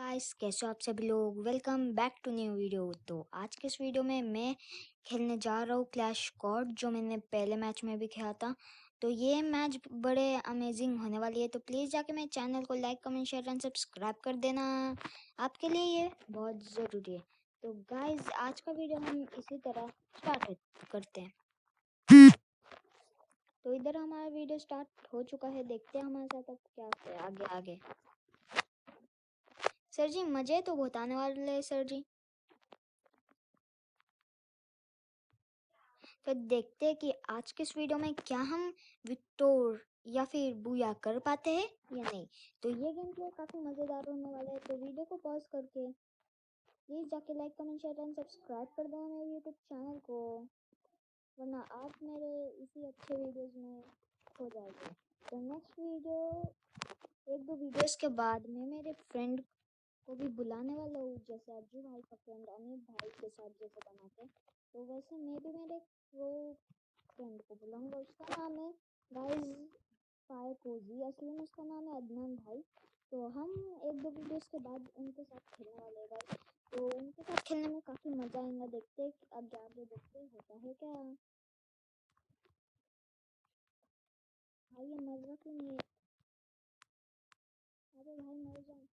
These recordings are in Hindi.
गाइस, कैसे हो आप सभी लोग। Welcome back to new video. तो आज के इस वीडियो में मैं खेलने जा रहा हूँ क्लैश स्क्वाड, जो मैंने पहले मैच में भी खेला था। तो ये मैच बड़े अमेजिंग होने वाली है, तो प्लीज़ जाके मेरे चैनल को like comment share and subscribe कर देना। आपके लिए ये बहुत ज़रूरी है। तो गाइस, आज का वीडियो हम इसी तरह स्टार्ट करते हैं। तो इधर हमारा वीडियो स्टार्ट हो चुका है, देखते हैं हमारे साथ अब क्या होता है आगे आगे। सर जी, मज़े तो बहुत आने वाले हैं सर जी। तो देखते हैं कि आज के इस वीडियो में क्या हम विक्टोर या फिर बूया कर पाते हैं या नहीं। तो ये गेम प्ले काफ़ी मज़ेदार होने वाला है, तो वीडियो को पॉज करके प्लीज़ जाके like comment share and subscribe कर देना मेरे यूट्यूब चैनल को, वरना आप मेरे इसी अच्छे वीडियोज़ में खो जाएंगे। तो नेक्स्ट वीडियो, एक दो वीडियोज़ के बाद मैं मेरे फ्रेंड को भी बुलाने वाला हूँ, जैसे अर्जू भाई का फ्रेंड अमित भाई के साथ जैसे बनाते, तो वैसे मैं भी मेरे वो फ्रेंड को बुलाऊंगा। उसका नाम है गाइस फायर कोजी, असली में उसका नाम है अदनान भाई। तो हम एक दो वीडियोस के बाद उनके साथ खेलने वाले हैं गाइस। तो उनके साथ खेलने में काफ़ी मज़ा आएगा। देखते हैं अब आगे देखते होता है क्या। भाई ये मर रहा क्यों नहीं है? अरे भाई मर जाए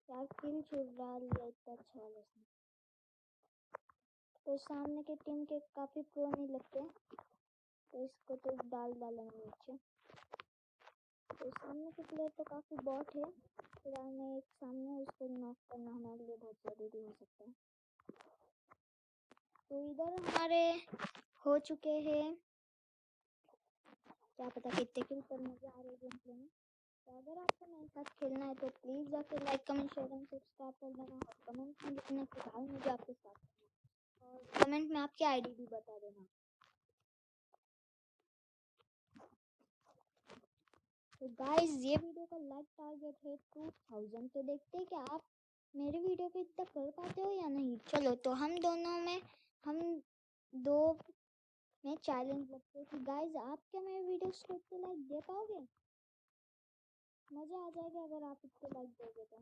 यार, किल चुरा लिया इतना अच्छा वाला उसने। तो सामने की टीम के काफ़ी प्रो नहीं लगते, तो इसको तो डाल डालेंगे नीचे। तो सामने के प्लेयर तो काफ़ी बॉट है, फिलहाल में एक सामने उसको नॉक करना हमारे लिए बहुत ज़रूरी हो सकता है। तो इधर हमारे हो चुके हैं, क्या पता कितने किल पर मुझे आ रहे गेम प्ले में। तो अगर आपको मेरे साथ खेलना है तो प्लीज़ जाके like comment share and subscribe कर देना, और कमेंट में लिखने के बाद मुझे आपके साथ, और कमेंट में आपकी आईडी भी बता देना। तो गाइस, ये वीडियो का लाइक टारगेट है 2000। तो देखते हैं कि आप मेरे वीडियो पे इतना कर पाते हो या नहीं। चलो, तो हम दो में चैलेंज रखते हैं कि गाइस, आप क्या मेरे वीडियोस को इतने लाइक दे पाओगे। मज़ा आ जाएगा अगर आप इतने लाइक दोगे तो।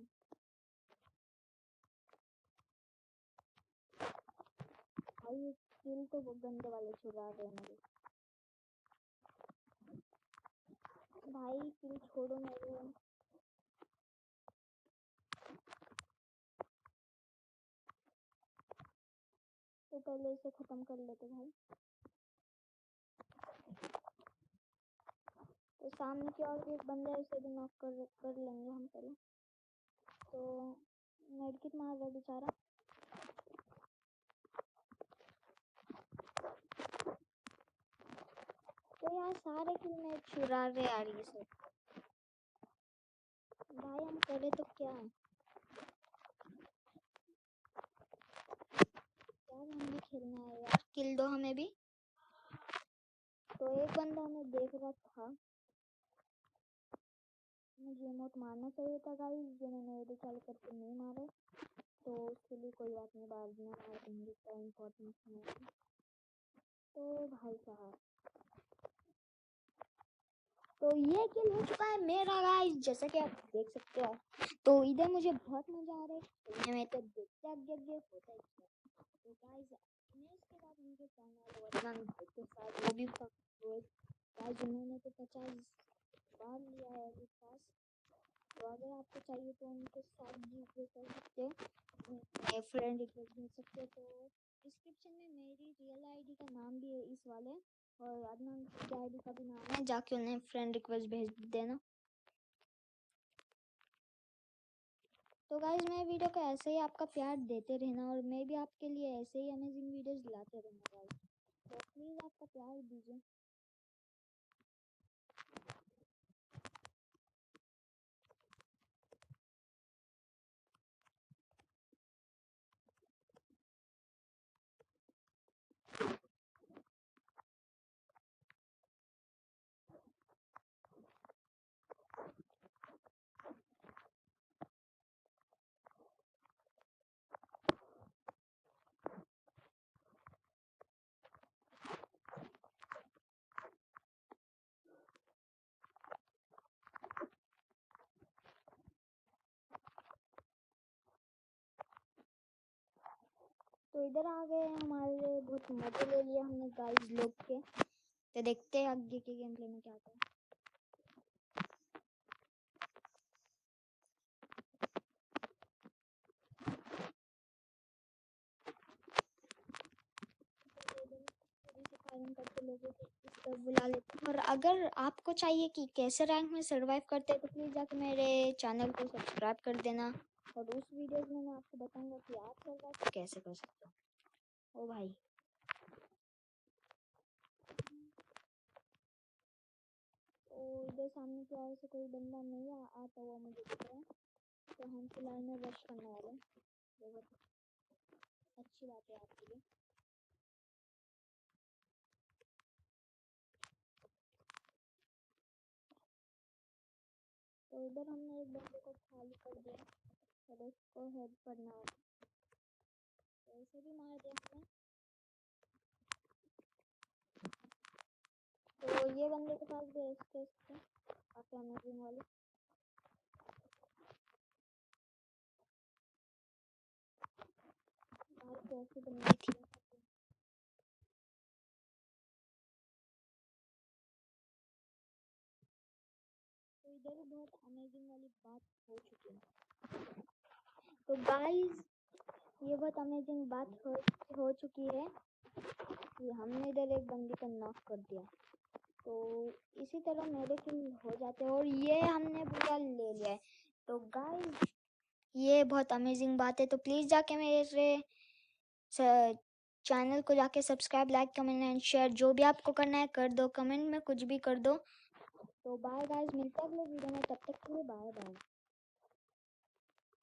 भाई किल तो वो गंदे वाले चुरा रहे हैं मेरे। भाई किल छोड़ो मेरे। तो पहले इसे ख़त्म कर लेते भाई। तो सामने की ओर भी एक बंदा है, उसे भी नॉक कर लेंगे हम पहले। तो मेडकिट मार रहा बेचारा। तो यार सारे किल में चुरा रहे यार ये सब। भाई हम करे तो क्या है यार, हम भी खेलना है यार, किल दो हमें भी। तो एक बंदा हमें देख रहा था, मुझे इमोट मारना चाहिए था गाइस, जो मैंने वीडियो चालू करके नहीं मारा। तो उसके लिए कोई बात नहीं, बाद में मार देंगे, इतना इम्पोर्टेंस नहीं है। तो भाई साहब, तो ये किल हो चुका है मेरा गाइस, जैसा कि आप देख सकते हो। तो इधर मुझे बहुत मज़ा आ रहा है खेलने में, तो देखते आगे आगे होता है क्या। तो गाइस, मैं इसके बाद मुझे चैनल वर्जन के साथ वो भी गाइस, उन्होंने तो 50 बार लिया है अभी पास। तो अगर आपको चाहिए तो उनके साथ भी कर सकते हो, फ्रेंड रिक्वेस्ट भेज सकते हो। तो डिस्क्रिप्शन में मेरी रियल आईडी का नाम भी है इस वाले, और अदनान की आईडी का भी नाम है, जाके उन्हें फ्रेंड रिक्वेस्ट भेज देना। तो गाइज, मैं वीडियो को ऐसे ही आपका प्यार देते रहना, और मैं भी आपके लिए ऐसे ही अमेजिंग वीडियोस लाते रहूँगा गाइज। तो प्लीज़ आपका प्यार दीजिए। तो इधर आ गए हमारे, बहुत मजे ले लिया हमने गाइस लोग के। तो देखते हैं आगे के गेम प्ले में क्या होता है। करते लोगों को इस तरह बुला लेते हैं। और अगर आपको चाहिए कि कैसे रैंक में सर्वाइव करते हैं तो प्लीज़ जाके मेरे चैनल को सब्सक्राइब कर देना। और उस वीडियोस में मैं आपको बताऊंगा कि आप सर्वाइव कैसे कर सकते हो। ओ भाई, तो इधर सामने की ओर से कोई बंदा नहीं आता हुआ मुझे दिख रहा है, तो हम फिलहाल में रश करने वाले हैं। बहुत अच्छी बात है आपके लिए। तो इधर हमने एक बंदे को खाली कर दिया और उसको हेड करना होगा, तो ऐसे भी मार दिया हमने। तो ये बंदे के पास भी इसके काफी अमेजिंग वाले। कैसे बननी थी। तो इधर भी बहुत अमेजिंग वाली बात हो चुकी है। तो गाइस, ये बहुत अमेजिंग बात हो चुकी है कि हमने इधर एक बंदी को नॉक कर दिया। तो इसी तरह मेरे किल हो जाते हैं और ये हमने पूरा ले लिया है। तो गाइस, ये बहुत अमेजिंग बात है। तो प्लीज़ जाके मेरे चैनल को जाके subscribe, like, comment and share जो भी आपको करना है कर दो। कमेंट में कुछ भी कर दो। तो बाय गाइस, मिलते हैं अगले वीडियो में, तब तक के लिए बाय बाय।